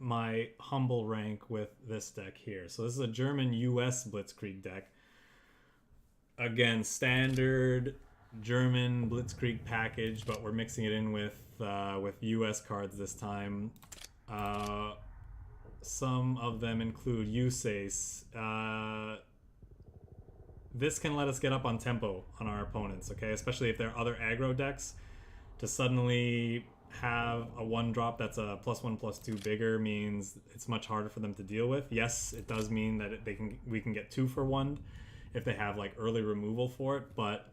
my humble rank with this deck here. So this is a German US Blitzkrieg deck. Again, standard German Blitzkrieg package, but we're mixing it in with US cards this time. Some of them include Usace. This can let us get up on tempo on our opponents, okay? Especially if there are other aggro decks. To suddenly have a 1-drop that's a +1/+2 bigger means it's much harder for them to deal with. Yes, it does mean that we can get 2 for 1 if they have like early removal for it, but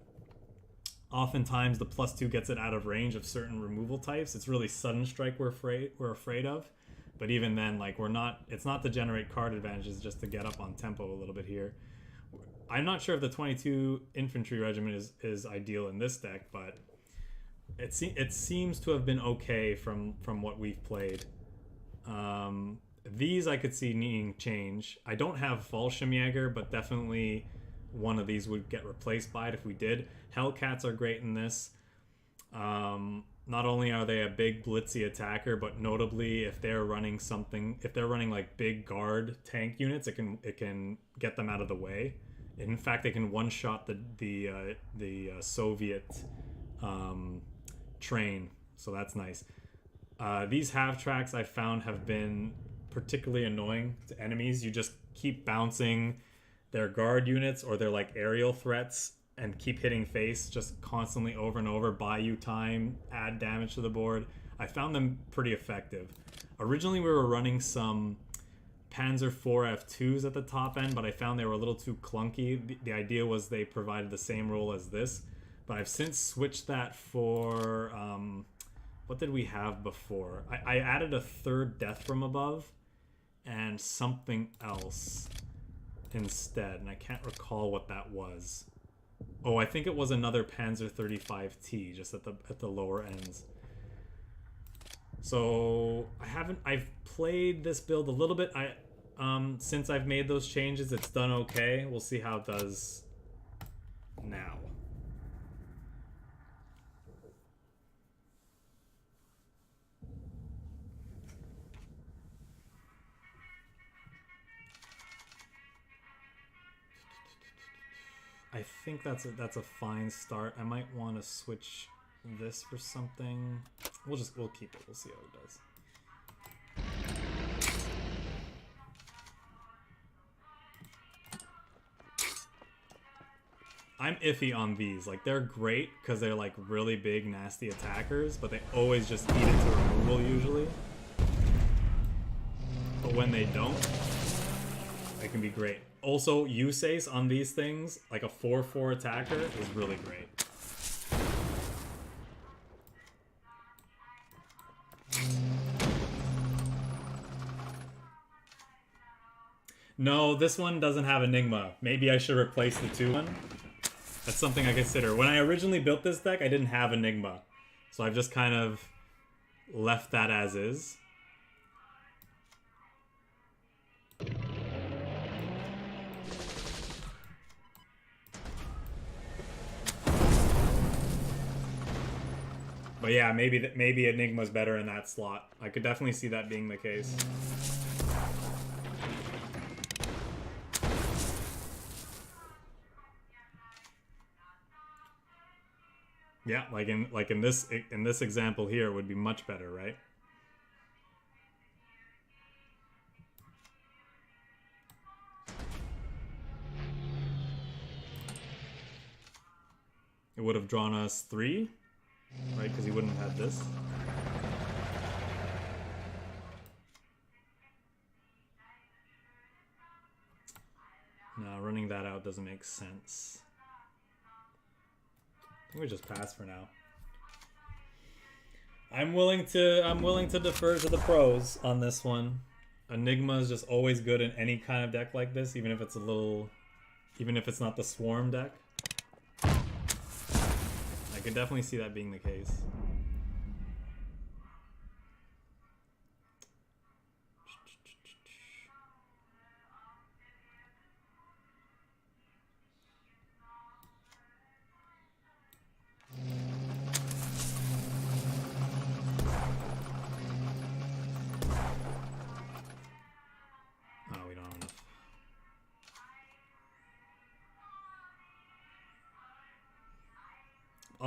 oftentimes the +2 gets it out of range of certain removal types. It's really Sudden Strike we're afraid of. But even then, like, it's not to generate card advantages, just to get up on tempo a little bit here. I'm not sure if the 22 infantry regiment is ideal in this deck, but it seems to have been okay from what we've played. These I could see needing change. I don't have Fallschirmjäger, but definitely one of these would get replaced by it if we did. Hellcats are great in this. Not only are they a big blitzy attacker, but notably if they're running like big guard tank units, it can get them out of the way. In fact, they can one-shot the Soviet train, so that's nice. These half-tracks I found have been particularly annoying to enemies. You just keep bouncing their guard units or their like aerial threats and keep hitting face just constantly over and over, buy you time, add damage to the board. I found them pretty effective. Originally we were running some Panzer IV F2s at the top end, but I found they were a little too clunky. The idea was they provided the same role as this, but I've since switched that for, what did we have before? I added a 3rd Death from Above and something else instead, and I can't recall what that was. Oh, I think it was another Panzer 35T, just at the lower ends. So I've played this build a little bit. Since I've made those changes, it's done okay. We'll see how it does now. I think that's a fine start. I might want to switch this for something. We'll keep it. We'll see how it does. I'm iffy on these. Like, they're great because they're like really big, nasty attackers, but they always just eat it to removal usually. But when they don't, they can be great. Also, Usace on these things, like a 4/4 attacker, is really great. No, this one doesn't have Enigma. Maybe I should replace the 2 one. That's something I consider. When I originally built this deck, I didn't have Enigma. So I've just kind of left that as is. But yeah, maybe Enigma's better in that slot. I could definitely see that being the case. Yeah, like in this example here, it would be much better, right? It would have drawn us 3. Right, because he wouldn't have had this. No, running that out doesn't make sense. I think we just pass for now. I'm willing to defer to the pros on this one. Enigma is just always good in any kind of deck like this, even if it's not the swarm deck. I could definitely see that being the case.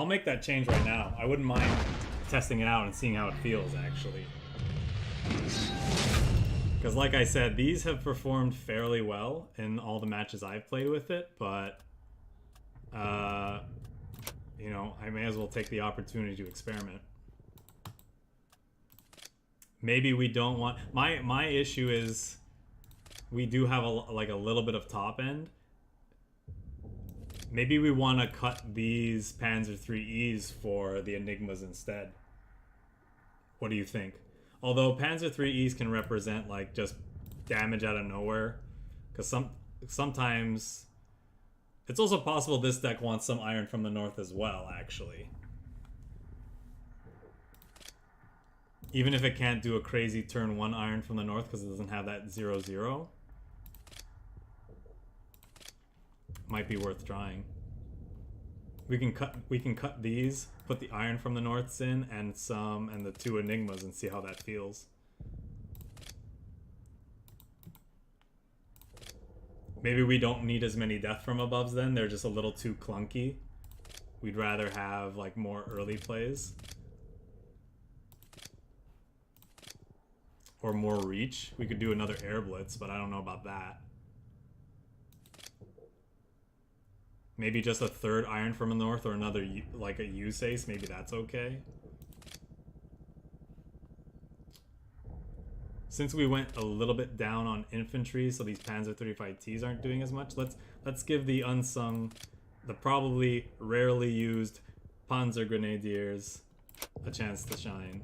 I'll make that change right now. I wouldn't mind testing it out and seeing how it feels, actually. Because like I said, these have performed fairly well in all the matches I've played with it, but you know, I may as well take the opportunity to experiment. Maybe we don't want... My issue is we do have like a little bit of top end. Maybe we want to cut these Panzer IIIs for the Enigmas instead. What do you think? Although Panzer IIIs can represent like just damage out of nowhere, because sometimes it's also possible this deck wants some Iron from the North as well, actually. Even if it can't do a crazy turn 1 Iron from the North because it doesn't have that 0/0. Might be worth trying. We can cut these, put the Iron from the Norths in, and the 2 Enigmas and see how that feels. Maybe we don't need as many Death from Aboves then, they're just a little too clunky. We'd rather have like more early plays. Or more reach. We could do another Air Blitz, but I don't know about that. Maybe just a 3rd Iron from the North or another, like a Usace, maybe that's okay. Since we went a little bit down on infantry, so these Panzer 35Ts aren't doing as much, let's give the unsung, the probably rarely used Panzer Grenadiers a chance to shine.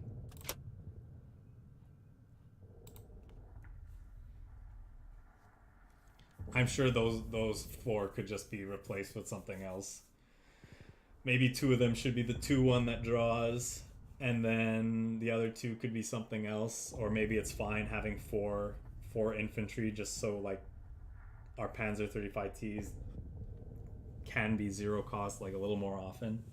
I'm sure those 4 could just be replaced with something else. Maybe 2 of them should be the 2/1 that draws, and then the other 2 could be something else, or maybe it's fine having 4 infantry just so like our Panzer 35Ts can be 0 cost like a little more often.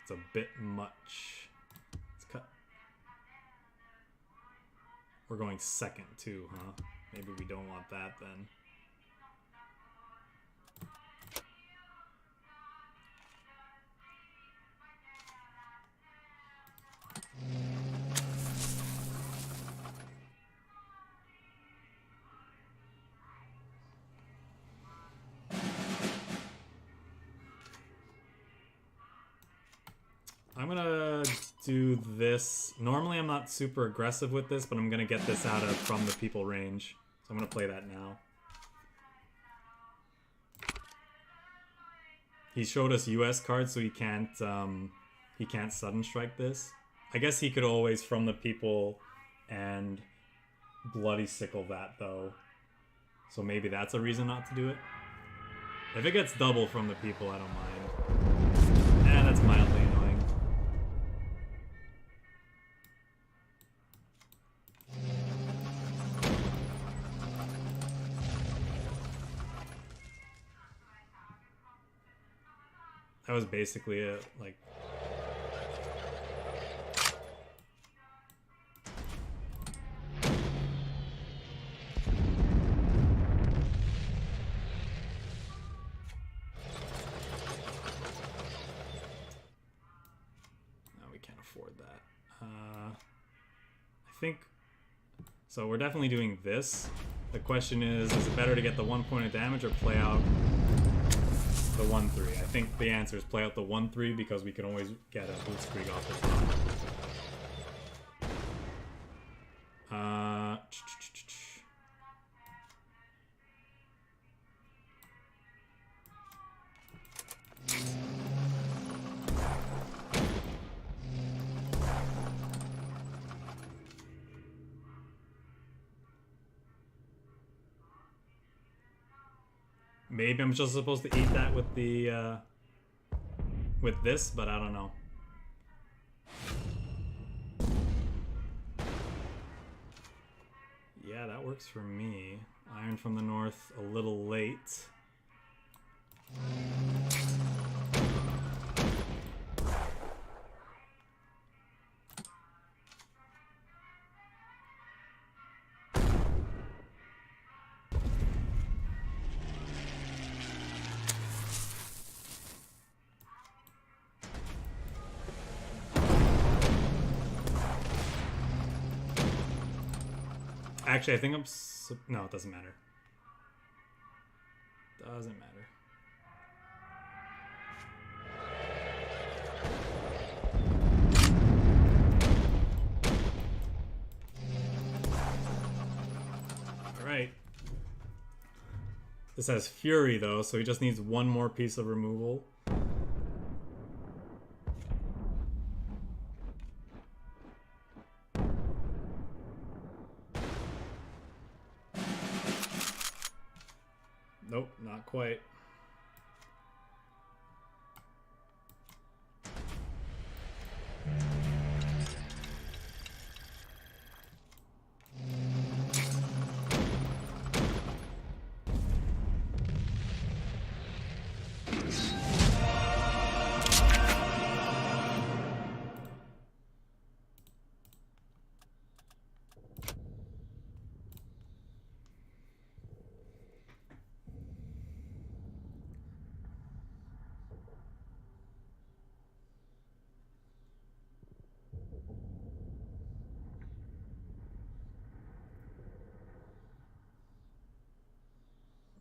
It's a bit much. Let's cut. We're going 2nd too, huh? Maybe we don't want that then. I'm gonna do this. Normally I'm not super aggressive with this, but I'm gonna get this out of from the people range. So I'm gonna play that now. He showed us US cards, so he can't sudden strike this. I guess he could always from the people and bloody sickle that though. So maybe that's a reason not to do it. If it gets double from the people, I don't mind. Eh, that's mildly annoying. That was basically it, like... No, we can't afford that. I think... So we're definitely doing this. The question is it better to get the 1 point of damage or play out the 1/3? I think the answer is play out the 1/3 because we can always get a Blitzkrieg off the top. Maybe I'm just supposed to eat that with the with this, but I don't know. Yeah, that works for me. Iron from the North a little late. Actually, I think I'm... No, it doesn't matter. Doesn't matter. Alright. This has Fury, though, so he just needs one more piece of removal. Nope, not quite.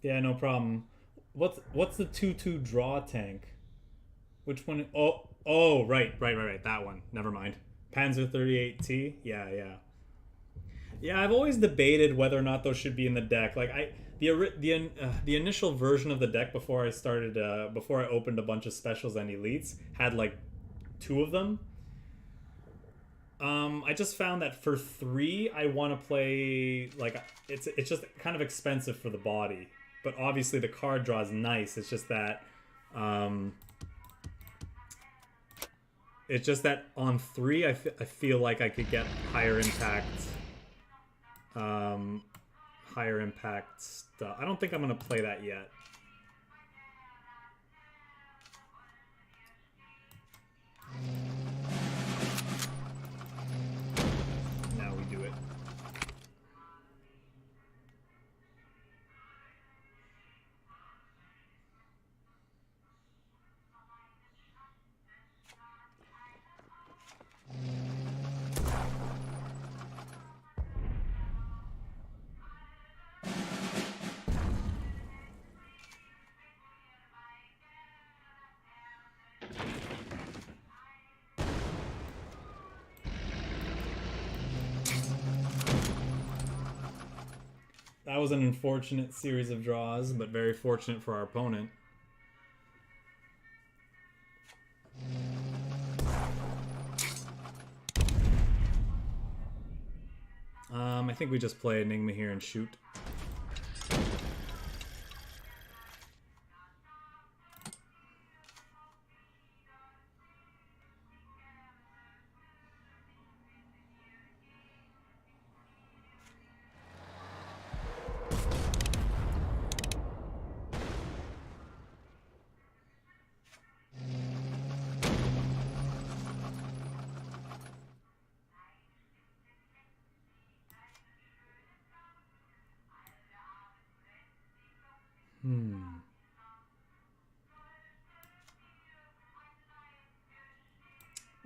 Yeah, no problem. What's the 2/2 draw tank? Which one? Oh, right. That one. Never mind. Panzer 38T. Yeah. Yeah, I've always debated whether or not those should be in the deck. Like the initial version of the deck before I started before I opened a bunch of specials and elites had like 2 of them. I just found that for 3 I want to play like it's just kind of expensive for the body. But obviously the card draw is nice. It's just that on 3 I feel like I could get higher impact stuff. I don't think I'm gonna play that yet. Now we do it. That was an unfortunate series of draws, but very fortunate for our opponent. I think we just play Enigma here and shoot.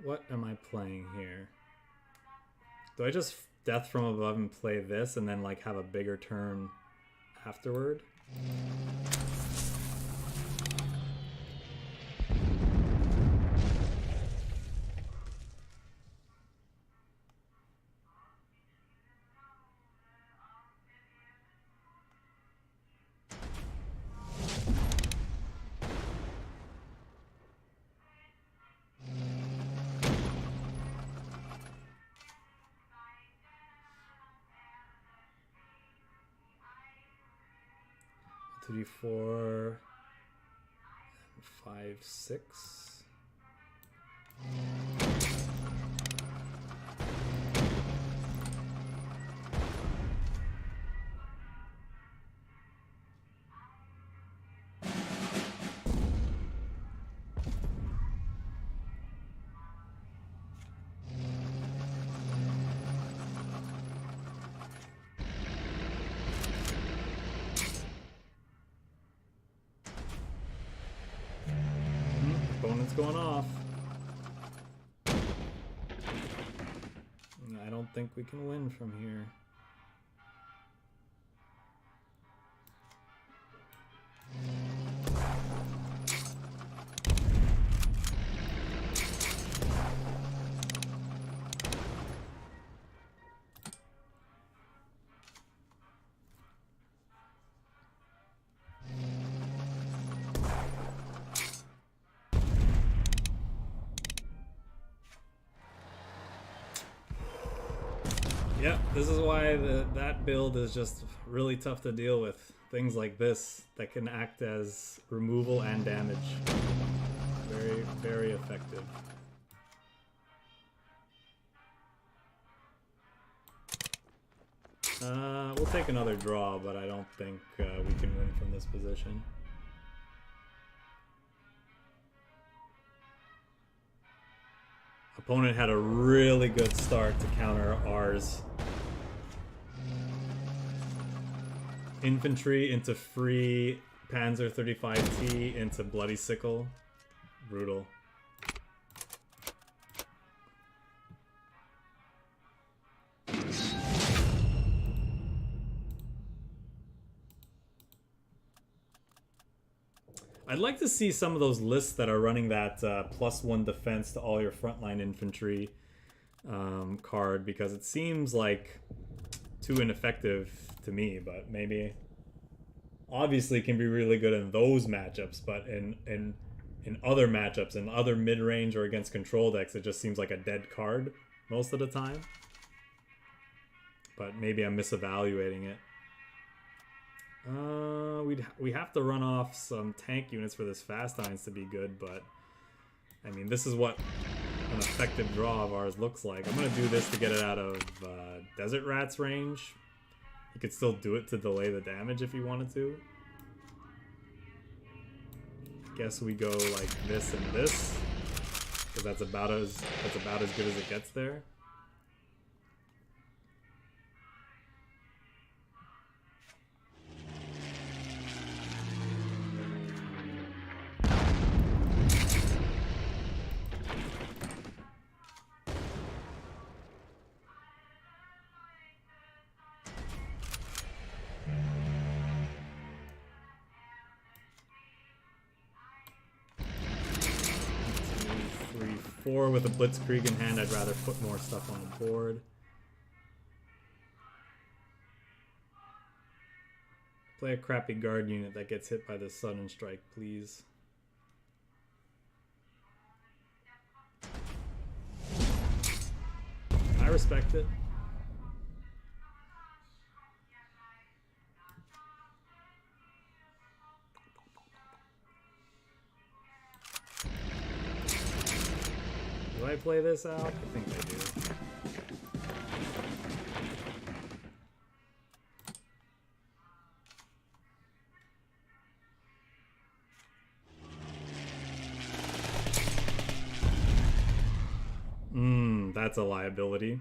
What am I playing here? Do I just Death from Above and play this and then like have a bigger turn afterward? Three, 4, 5, 6. Opponent's going off. I don't think we can win from here. Yeah, this is why that build is just really tough to deal with. Things like this that can act as removal and damage. Very, very effective. We'll take another draw, but I don't think we can win from this position. Opponent had a really good start to counter ours. Infantry into free Panzer 35T into Bloody Sickle. Brutal. I'd like to see some of those lists that are running that +1 defense to all your frontline infantry card, because it seems like too ineffective to me, but maybe obviously can be really good in those matchups, but in other matchups, in other mid-range or against control decks, it just seems like a dead card most of the time. But maybe I'm misevaluating it. We have to run off some tank units for this Fast Times to be good, but I mean, this is what an effective draw of ours looks like. I'm gonna do this to get it out of Desert Rat's range. You could still do it to delay the damage if you wanted to. Guess we go like this and this, because that's about as good as it gets there. Four with a Blitzkrieg in hand, I'd rather put more stuff on the board. Play a crappy guard unit that gets hit by the sudden strike, please. I respect it. Do I play this out? I think I do. That's a liability.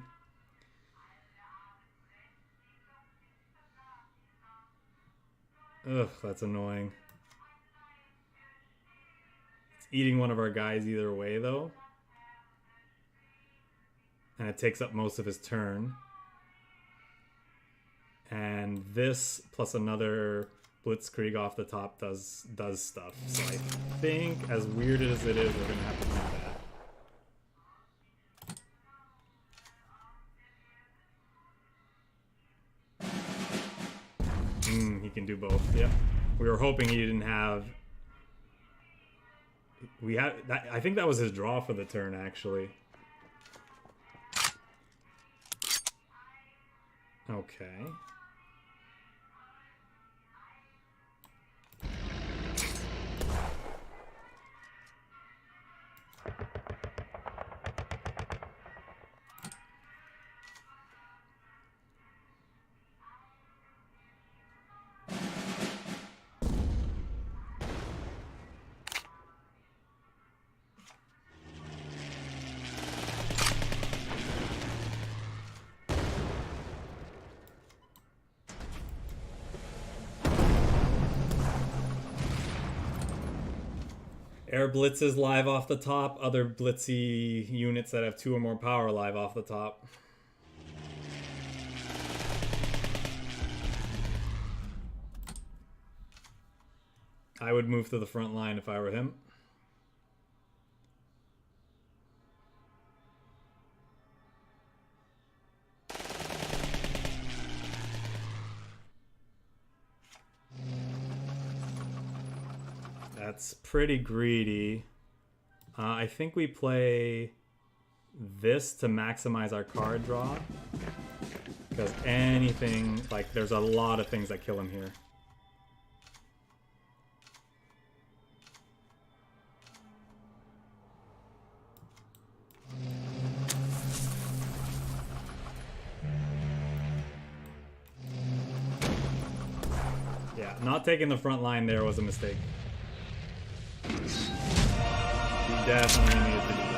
Ugh, that's annoying. It's eating one of our guys either way, though. And it takes up most of his turn. And this plus another Blitzkrieg off the top does stuff. So I think, as weird as it is, we're gonna have to do that. He can do both. Yep. We were hoping he didn't have. We had that. I think that was his draw for the turn, actually. Okay. Air blitzes live off the top, other blitzy units that have 2 or more power live off the top. I would move to the front line if I were him. That's pretty greedy. I think we play this to maximize our card draw. Because anything, like, there's a lot of things that kill him here. Yeah, not taking the front line there was a mistake. You definitely needed to do that.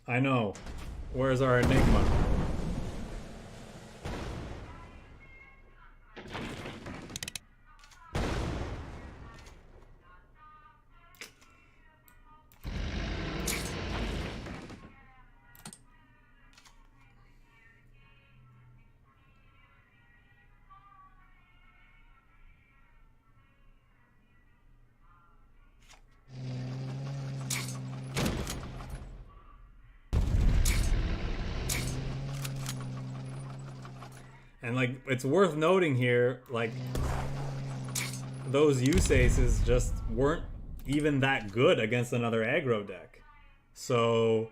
I know. Where's our Enigma? And like, it's worth noting here, like, those use aces just weren't even that good against another aggro deck. So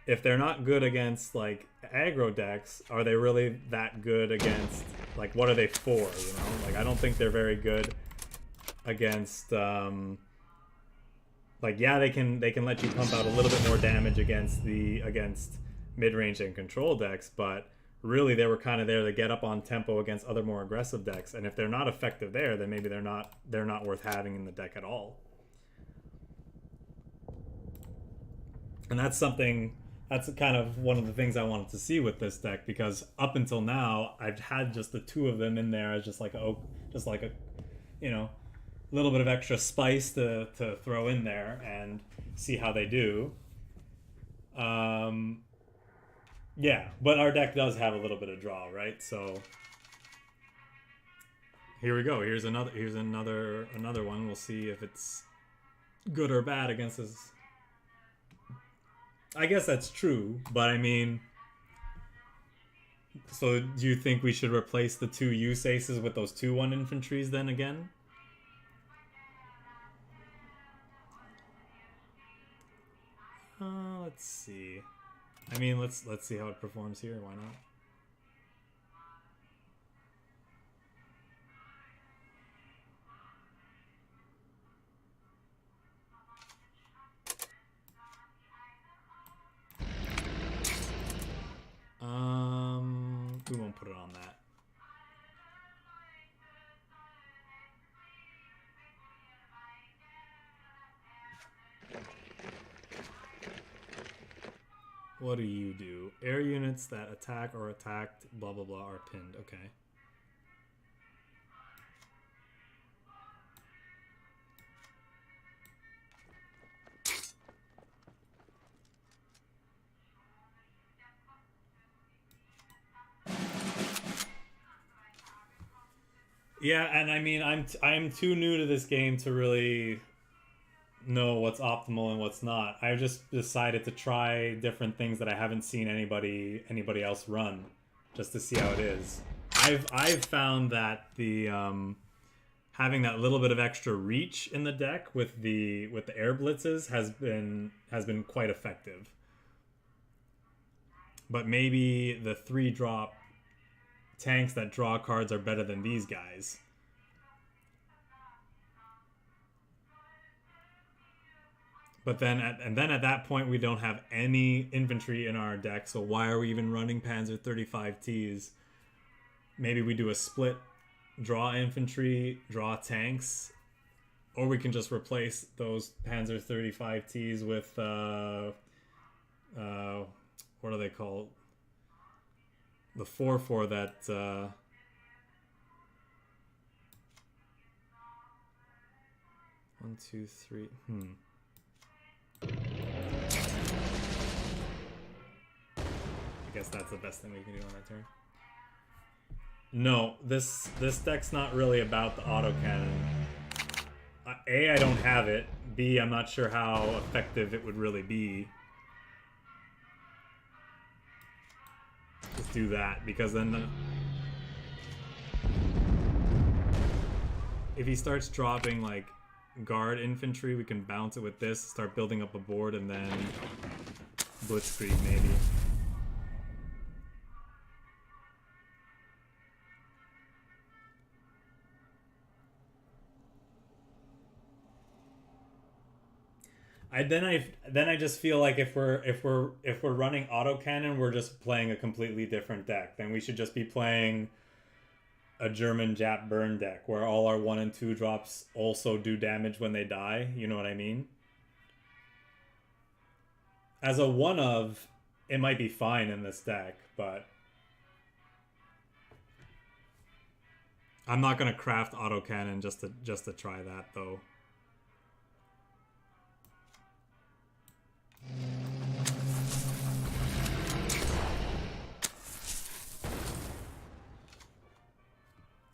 if they're not good against like aggro decks, are they really that good against, like, what are they for, you know? Like, I don't think they're very good against like, yeah, they can let you pump out a little bit more damage against mid-range and control decks, but really they were kind of there to get up on tempo against other more aggressive decks, and if they're not effective there, then maybe they're not worth having in the deck at all. And that's kind of one of the things I wanted to see with this deck, because up until now I've had just the two of them in there as just like a you know, little bit of extra spice to throw in there and see how they do. Yeah, but our deck does have a little bit of draw, right? So here we go. Here's another one. We'll see if it's good or bad against this. I guess that's true, but I mean, so do you think we should replace the two use aces with those 2/1 infantries then again? Let's see. I mean, let's see how it performs here. Why not? We won't put it on that. What do you do? Air units that attack or attacked, blah blah blah, are pinned. Okay. Yeah, and I mean, I'm too new to this game to really know what's optimal and what's not. I just decided to try different things that I haven't seen anybody else run, just to see how it is. I've found that the having that little bit of extra reach in the deck with the air blitzes has been quite effective. But maybe the 3-drop tanks that draw cards are better than these guys. But then at that point we don't have any infantry in our deck, so why are we even running Panzer 35Ts? Maybe we do a split, draw infantry, draw tanks, or we can just replace those Panzer 35Ts with what are they called? The 4/4 that 1, 2, 3. I guess that's the best thing we can do on that turn. No, this deck's not really about the autocannon. A, I don't have it. B, I'm not sure how effective it would really be. Just do that, because then if he starts dropping like guard infantry, we can bounce it with this, start building up a board, and then blitzkrieg maybe. Then I just feel like if we're running autocannon, we're just playing a completely different deck. Then we should just be playing a German Jap burn deck where all our 1 and 2 drops also do damage when they die. You know what I mean? As a one of, it might be fine in this deck, but I'm not gonna craft autocannon just to try that though.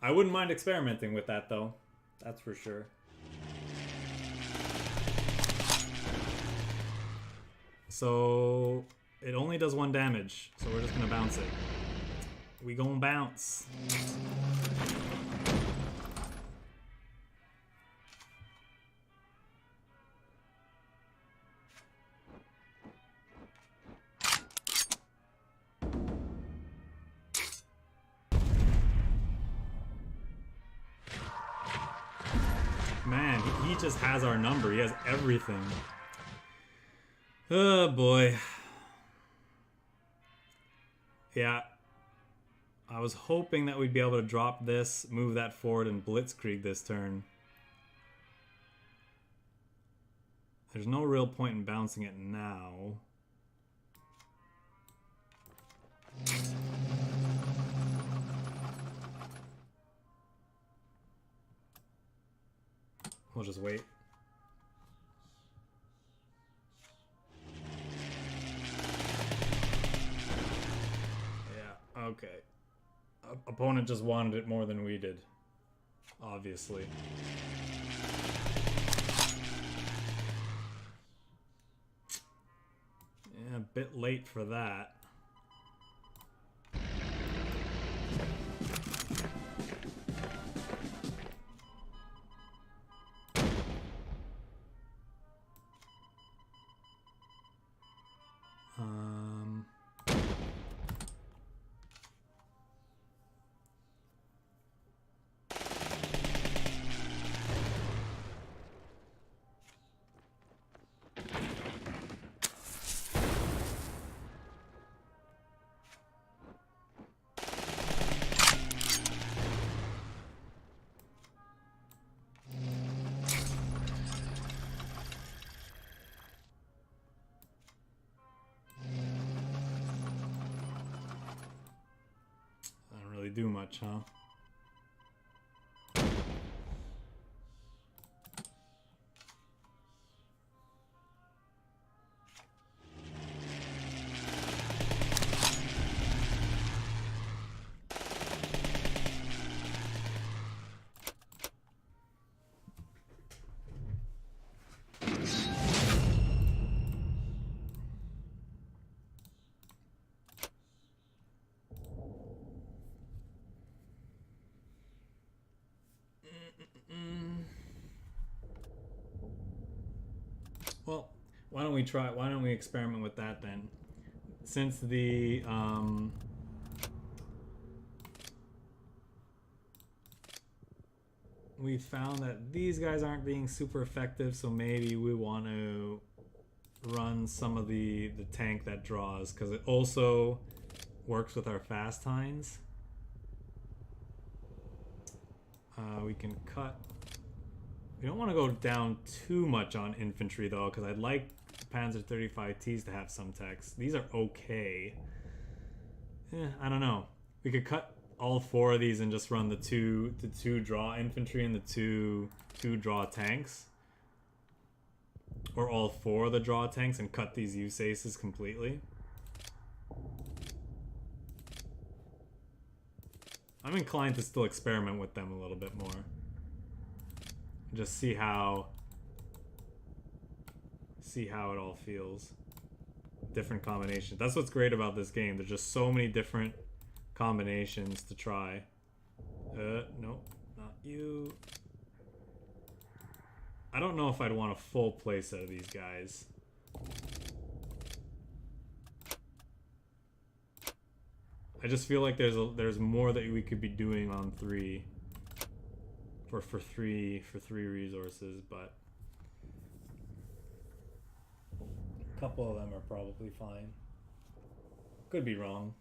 I wouldn't mind experimenting with that though. That's for sure. So it only does 1 damage, so we're just gonna bounce it. We gonna bounce. Man, he just has our number. He has everything. Oh boy. Yeah. I was hoping that we'd be able to drop this, move that forward, and blitzkrieg this turn. There's no real point in bouncing it now. We'll just wait. Yeah, okay. Opponent just wanted it more than we did. Obviously. Yeah, a bit late for that. Do much, huh? Why don't we experiment with that then? Since the we found that these guys aren't being super effective, so maybe we want to run some of the tank that draws, because it also works with our fast hinds. We can cut. We don't want to go down too much on infantry though, because I'd like Panzer 35Ts to have some text. These are okay. I don't know. We could cut all 4 of these and just run the two draw infantry and the two draw tanks, or all 4 of the draw tanks and cut these USACs completely. I'm inclined to still experiment with them a little bit more. Just see how it all feels. Different combinations. That's what's great about this game. There's just so many different combinations to try. Nope, not you. I don't know if I'd want a full playset of these guys. I just feel like there's more that we could be doing on 3 for 3 resources, but a couple of them are probably fine. Could be wrong.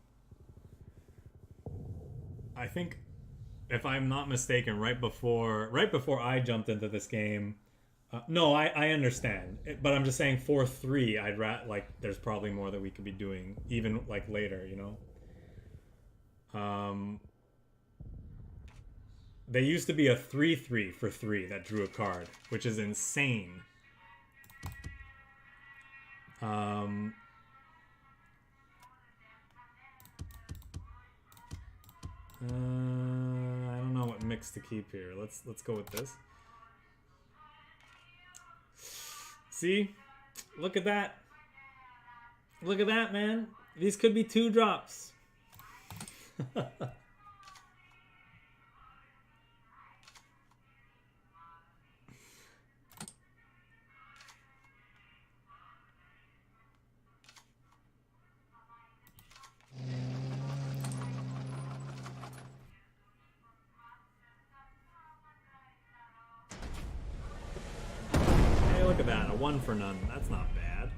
I think, if I'm not mistaken, right before I jumped into this game, no, I understand, but I'm just saying for 3, there's probably more that we could be doing, even like later, you know. They used to be a 3/3 for 3 that drew a card, which is insane. I don't know what mix to keep here. Let's go with this. See? Look at that. Look at that, man. These could be 2 drops. Hey, look at that. A 1 for none. That's not bad.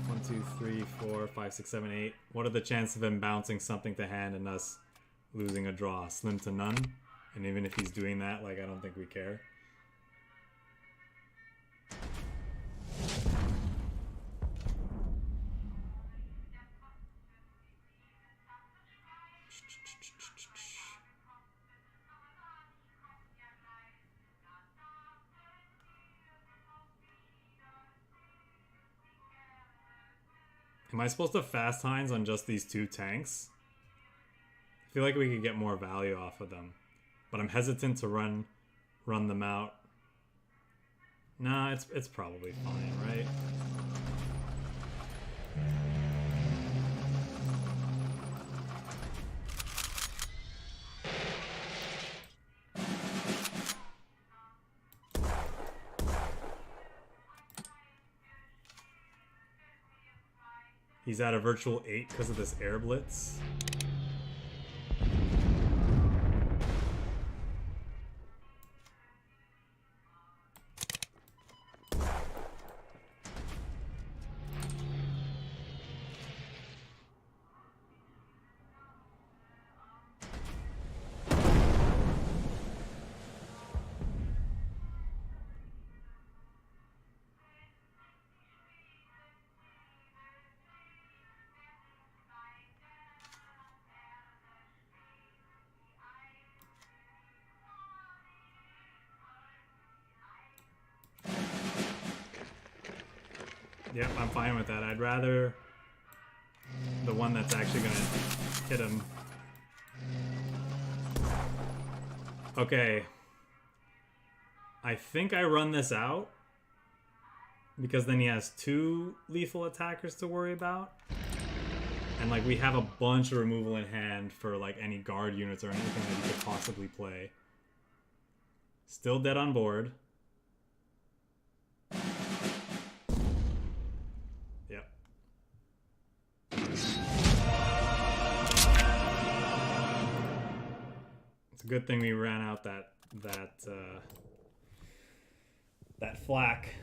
One, 2, 3, 4, 5, 6, 7, 8. What are the chances of him bouncing something to hand and us losing a draw? Slim to none. And even if he's doing that, like, I don't think we care. Am I supposed to fast hinds on just these 2 tanks? I feel like we could get more value off of them, but I'm hesitant to run them out. Nah, it's probably fine, right? He's at a virtual 8 because of this air blitz. Yep, I'm fine with that. I'd rather the one that's actually gonna hit him. Okay. I think I run this out, because then he has 2 lethal attackers to worry about. And like we have a bunch of removal in hand for like any guard units or anything that he could possibly play. Still dead on board. Yep. It's a good thing we ran out that flak.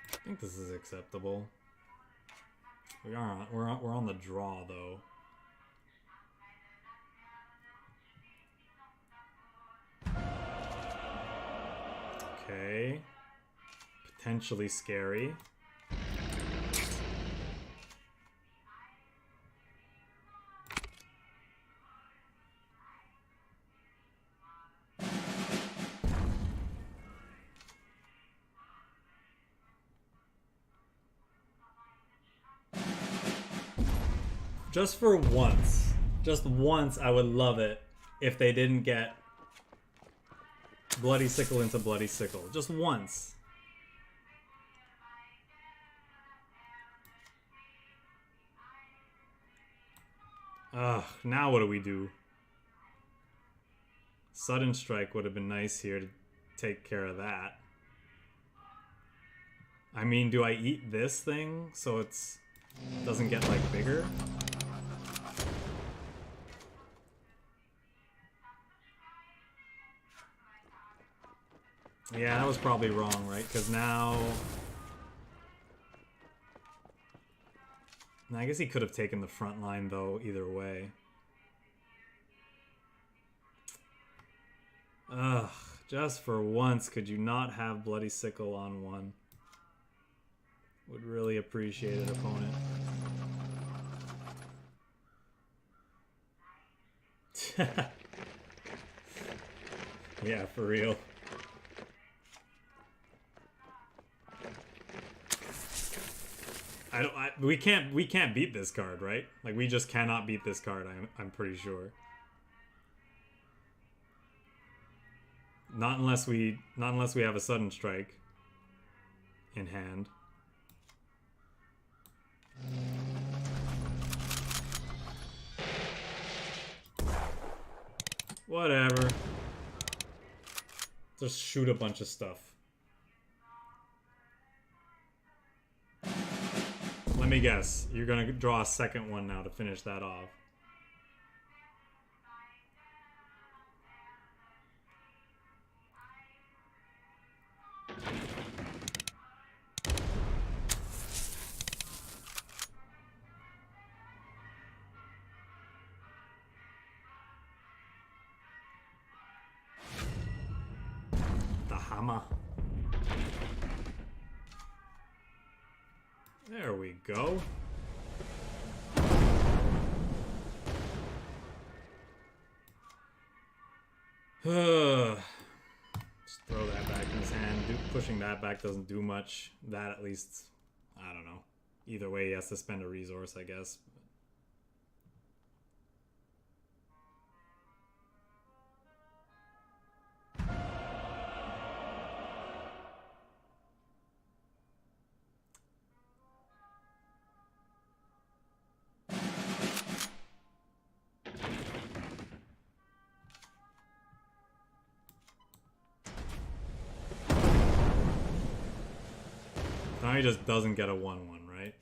I think this is acceptable. We're on the draw though. Okay. Potentially scary. Just for once, I would love it if they didn't get Bloody Sickle into Bloody Sickle. Just once. Ugh, now what do we do? Sudden Strike would have been nice here to take care of that. I mean, do I eat this thing so it doesn't get, like, bigger? Yeah, that was probably wrong, right? Because now... I guess he could have taken the front line, though, either way. Ugh, just for once, could you not have Bloody Sickle on one? Would really appreciate it, opponent. Yeah, for real. We can't beat this card, right? Like, we just cannot beat this card, I'm pretty sure. Not unless we have a Sudden Strike in hand. Whatever. Just shoot a bunch of stuff. Let me guess. You're gonna draw a second one now to finish that off. The hammer. There we go. Just throw that back in his hand. Pushing that back doesn't do much. That at least, I don't know. Either way, he has to spend a resource, I guess. Now he just doesn't get a 1-1, right?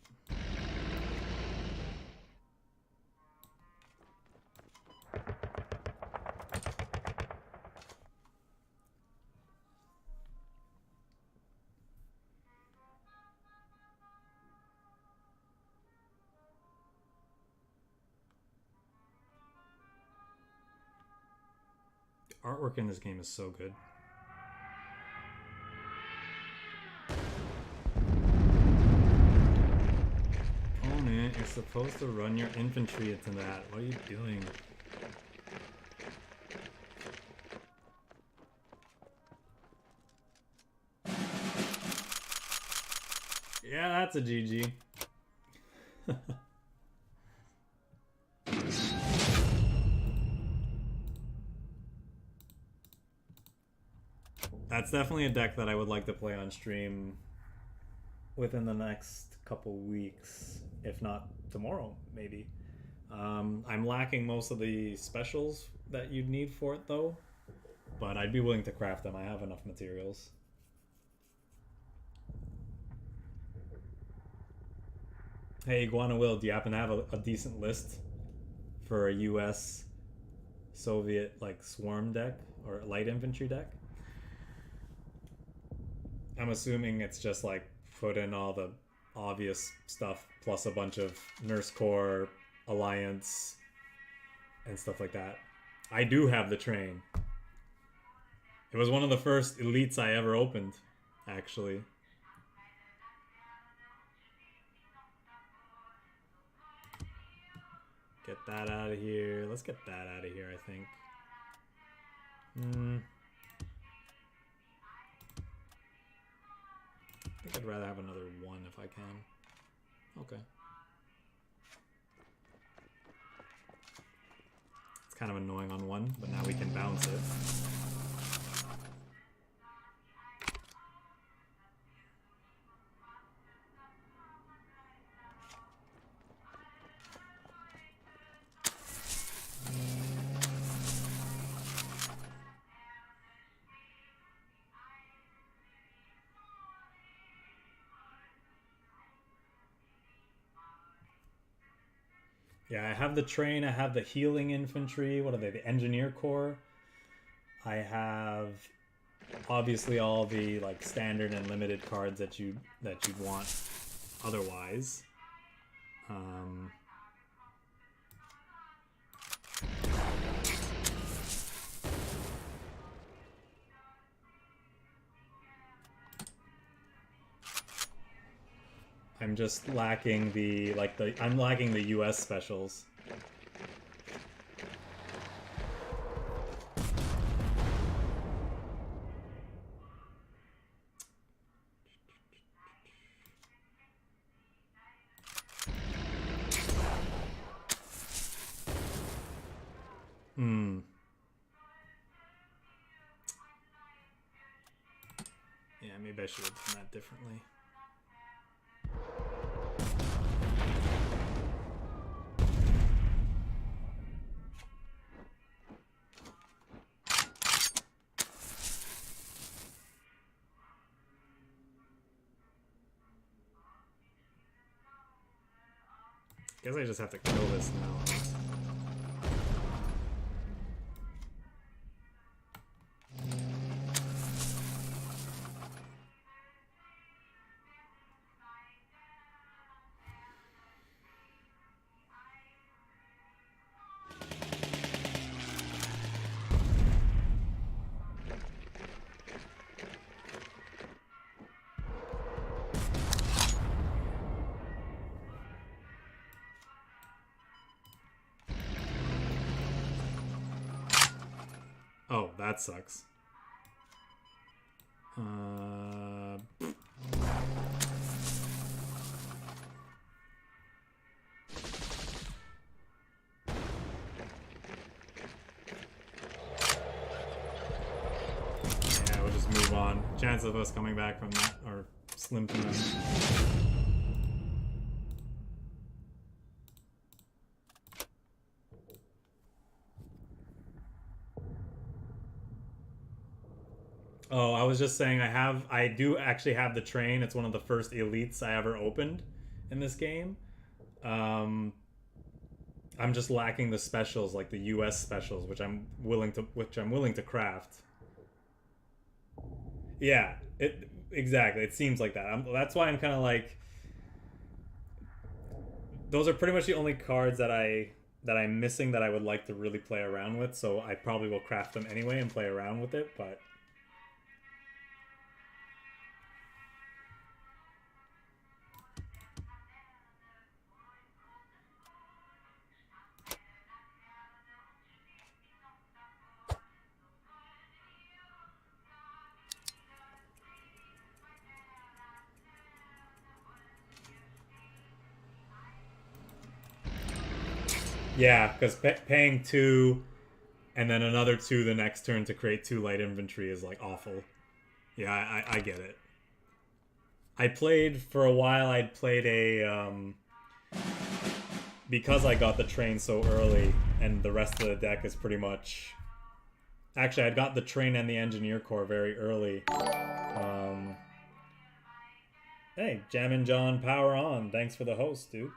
The artwork in this game is so good. You're supposed to run your infantry into that. What are you doing? Yeah, that's a GG. That's definitely a deck that I would like to play on stream within the next couple weeks, if not tomorrow, maybe. I'm lacking most of the specials that you'd need for it, though. But I'd be willing to craft them. I have enough materials. Hey, Iguana Will, do you happen to have a decent list for a US Soviet like swarm deck or light infantry deck? I'm assuming it's just like put in all the obvious stuff plus a bunch of Nurse Corps, Alliance, and stuff like that. I do have the train. It was one of the first elites I ever opened, actually. Get that out of here. Let's get that out of here, I think. I think I'd rather have another one if I can. Okay. It's kind of annoying on one, but now we can bounce it. Yeah, I have the train, I have the healing infantry. What are they? The engineer corps. I have obviously all the like standard and limited cards that you'd want otherwise. I'm just lacking the I'm lacking the US specials. Yeah, maybe I should have done that differently. Guess I just have to kill this now. Oh, that sucks. Yeah, we'll just move on. Chance of us coming back from that are slim to none. Oh, I was just saying I do actually have the train. It's one of the first elites I ever opened in this game. I'm just lacking the specials, like the US specials, which I'm willing to craft. Yeah, exactly. It seems like that. That's why I'm kind of like, those are pretty much the only cards that I'm missing that I would like to really play around with. So I probably will craft them anyway and play around with it, but. Yeah, because paying 2 and then another 2 the next turn to create 2 light infantry is like awful. Yeah, I get it. I played for a while. I'd played a because I got the train so early, and the rest of the deck is pretty much. Actually, I'd got the train and the engineer core very early. Hey, Jammin' John, power on. Thanks for the host, dude.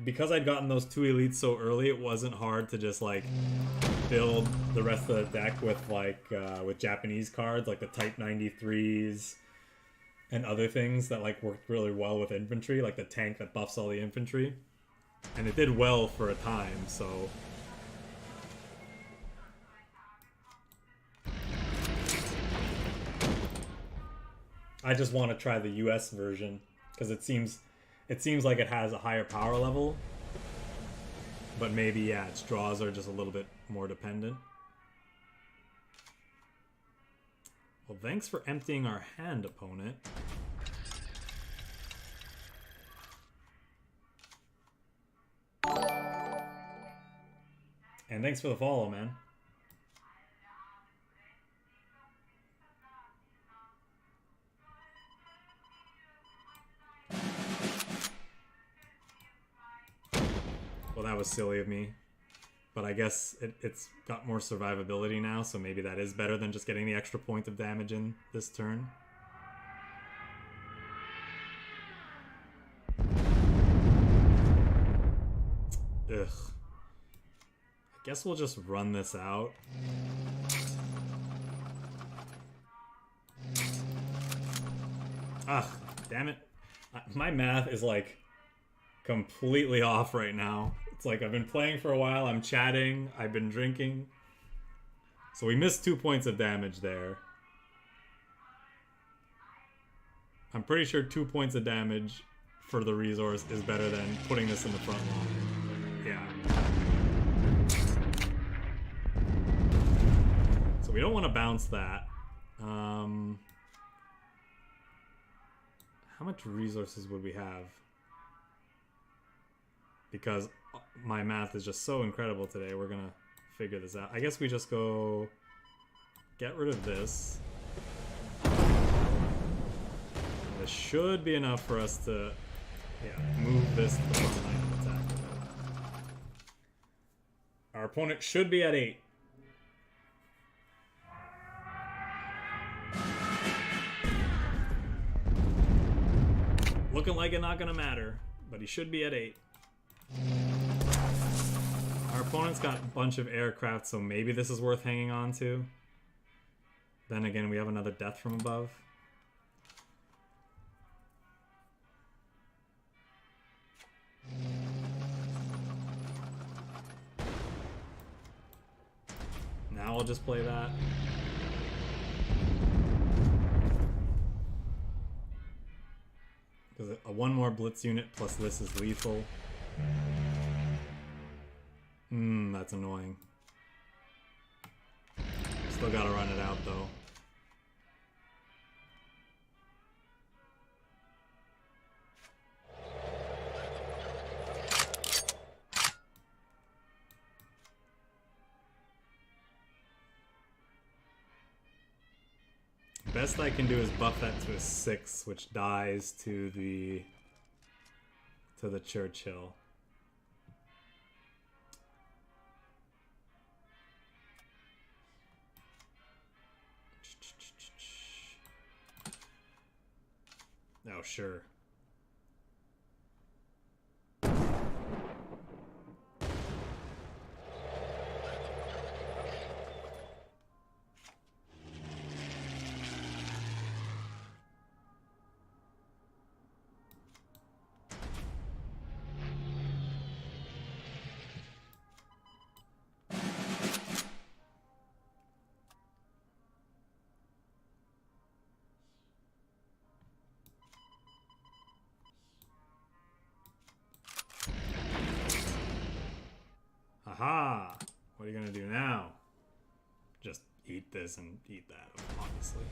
Because I'd gotten those two elites so early, it wasn't hard to just like build the rest of the deck with like with Japanese cards like the Type 93s and other things that like worked really well with infantry, like the tank that buffs all the infantry, and it did well for a time. So I just want to try the US version because it seems like it has a higher power level, but maybe yeah, its draws are just a little bit more dependent. Well, thanks for emptying our hand, opponent. And thanks for the follow, man. Well, that was silly of me. But I guess it's got more survivability now, so maybe that is better than just getting the extra point of damage in this turn. Ugh. I guess we'll just run this out. Ugh, damn it. My math is like completely off right now. It's like I've been playing for a while, I'm chatting, I've been drinking. So we missed 2 points of damage there. I'm pretty sure 2 points of damage for the resource is better than putting this in the front line. Yeah. So we don't want to bounce that. How much resources would we have? Because my math is just so incredible today, we're gonna figure this out. I guess we just go get rid of this. This should be enough for us to, yeah, move this to the front line and attack. Our opponent should be at 8. Looking like it's not gonna matter, but he should be at 8. Our opponent's got a bunch of aircraft, so maybe this is worth hanging on to. Then again, we have another death from above. Now I'll just play that. Because a 1 more Blitz unit plus this is lethal. That's annoying. Still gotta run it out though. Best I can do is buff that to a 6, which dies to the Churchill. Oh, sure. Aha! What are you gonna do now? Just eat this and eat that, obviously.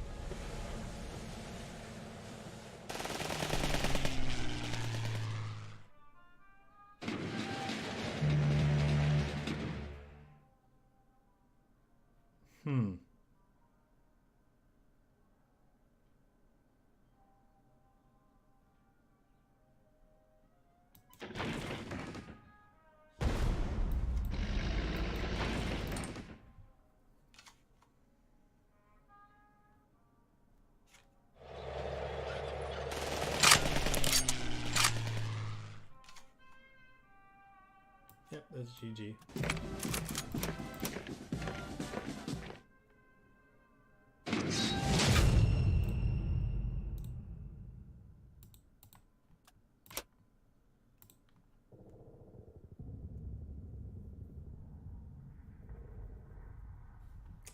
Yep, that's GG.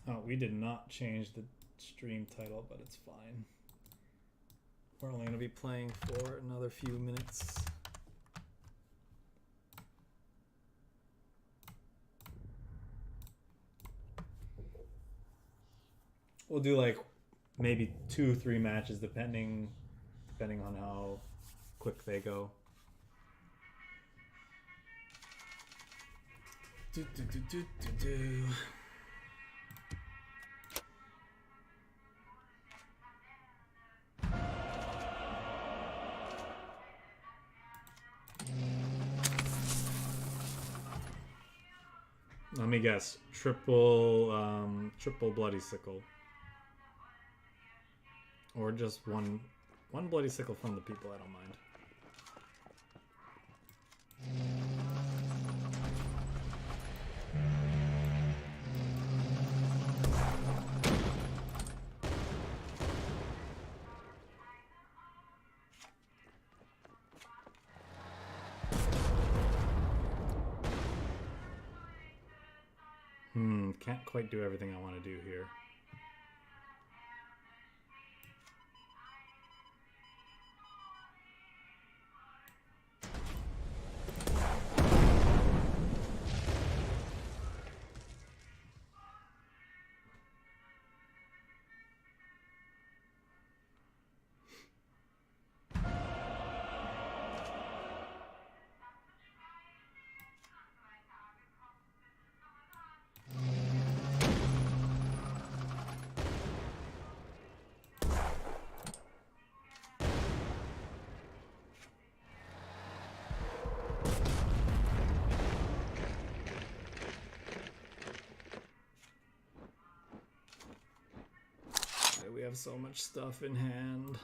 Oh, we did not change the stream title, but it's fine. We're only going to be playing for another few minutes. We'll do like maybe 2-3 matches depending on how quick they go. Let me guess. Triple bloody sickle. Or just one bloody sickle from the people, I don't mind. Can't quite do everything I want to do here. We have so much stuff in hand.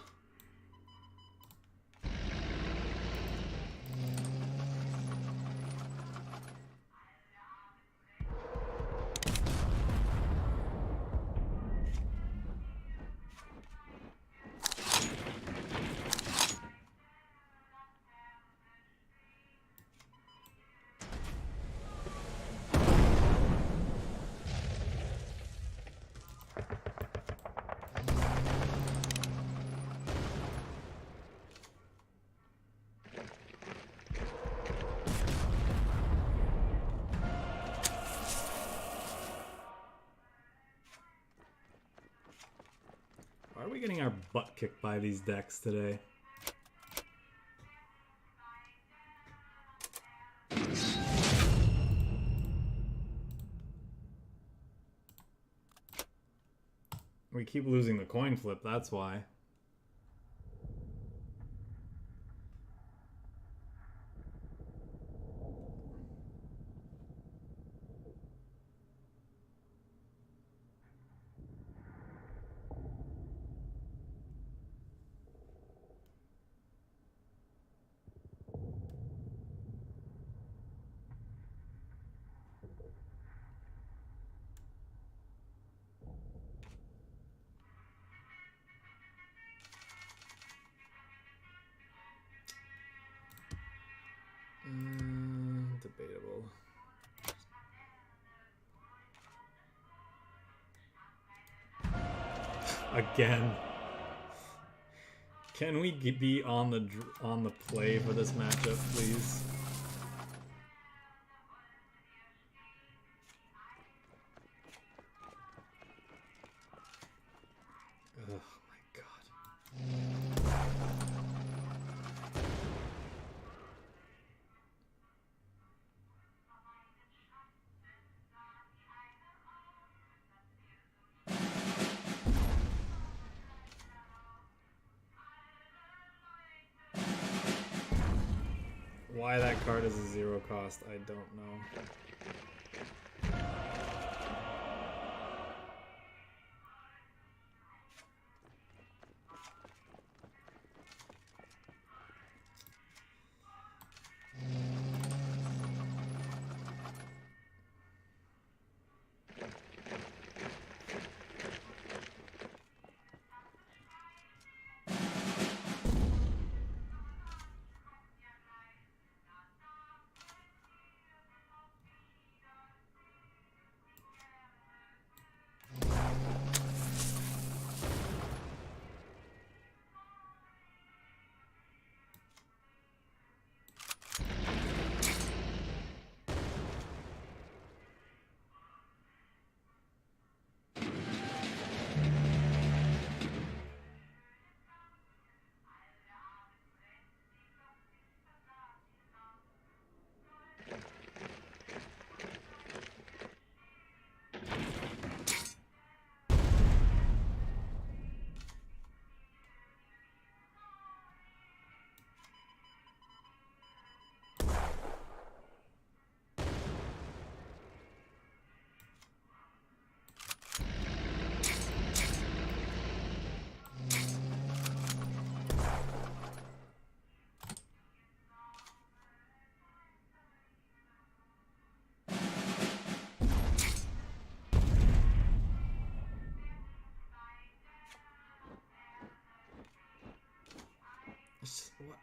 Why are we getting our butt kicked by these decks today? We keep losing the coin flip, that's why. Debatable. Again. Can we be on the play for this matchup, please? Oh my god. Why that card is a 0 cost, I don't know.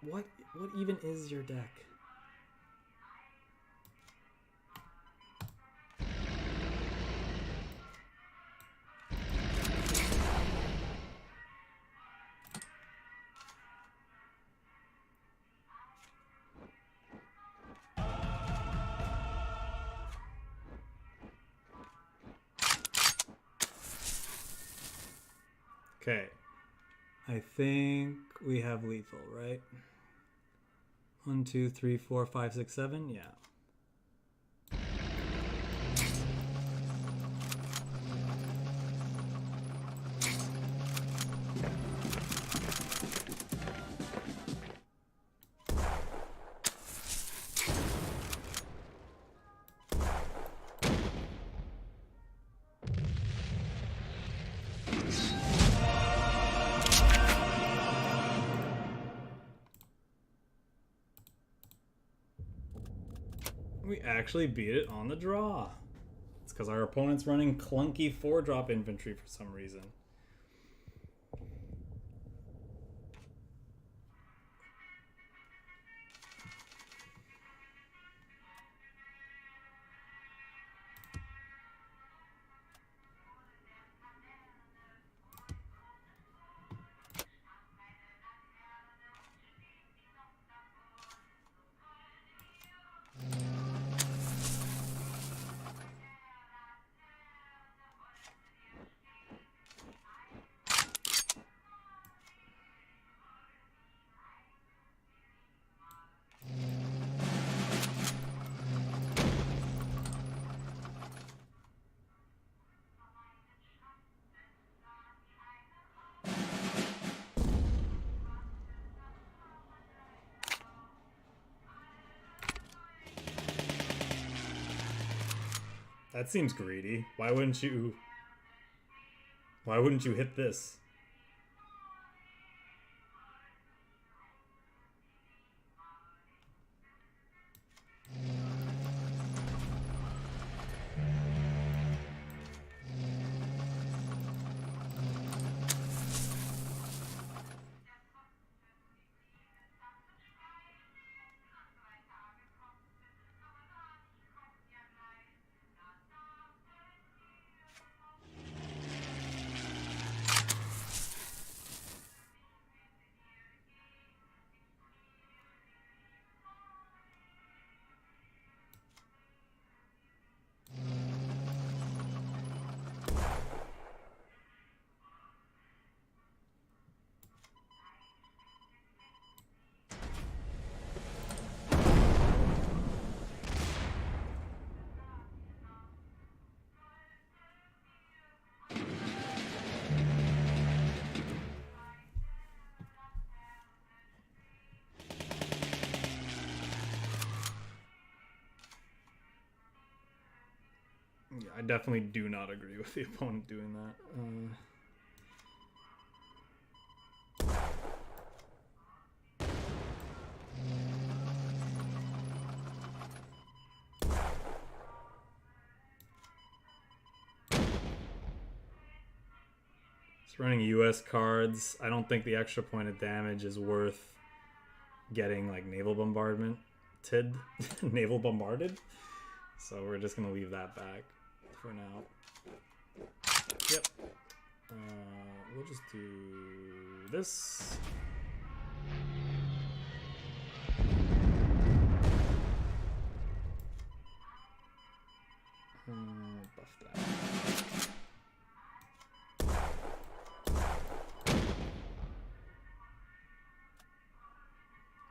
What even is your deck? Okay. I think we have lethal, right? 1, 2, 3, 4, 5, 6, 7. Yeah. We actually beat it on the draw. It's because our opponent's running clunky 4-drop infantry for some reason. That seems greedy. Why wouldn't you hit this? Yeah, I definitely do not agree with the opponent doing that. It's running US cards. I don't think the extra point of damage is worth getting like naval bombardment. Naval bombarded. So we're just gonna leave that back for now. Yep. We'll just do this. Buff that.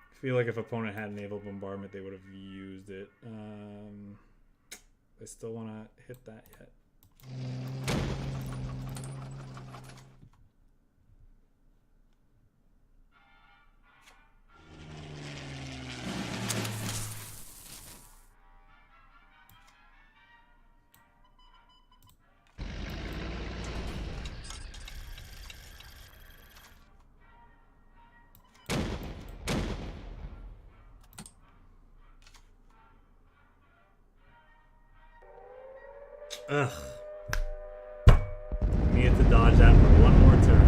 I feel like if opponent had naval bombardment, they would have used it. I still want to hit that yet. Ugh. Needed to dodge that for one more turn.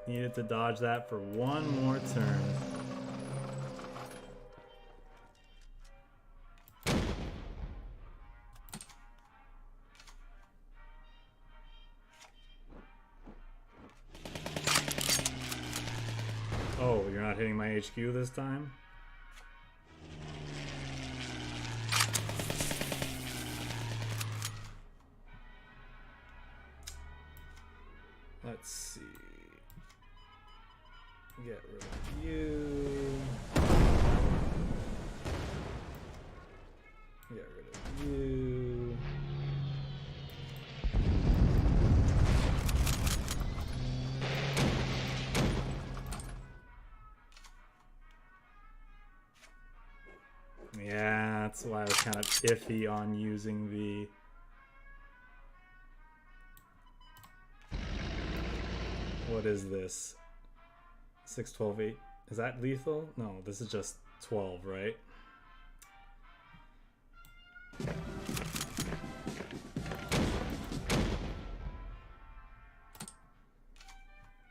Needed needed to dodge that for one more turn. Oh, you're not hitting my HQ this time? Let's see. Get rid of you. Get rid of you. Yeah, that's why I was kind of iffy on using the... What is this? 6, 12, 8. Is that lethal? No, this is just 12, right?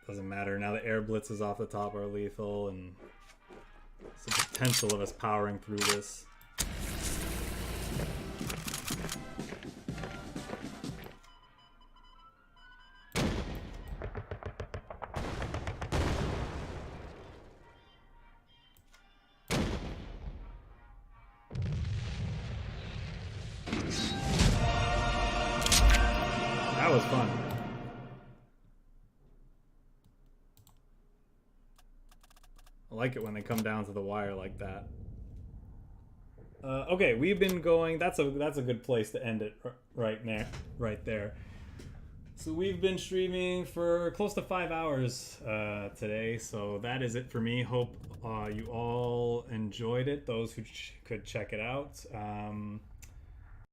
Doesn't matter. Now the air blitzes off the top are lethal, and it's the potential of us powering through this. That was fun. I like it when they come down to the wire like that. Okay, we've been going. That's a good place to end it right there. So we've been streaming for close to 5 hours today. So that is it for me. Hope you all enjoyed it. Those who could check it out.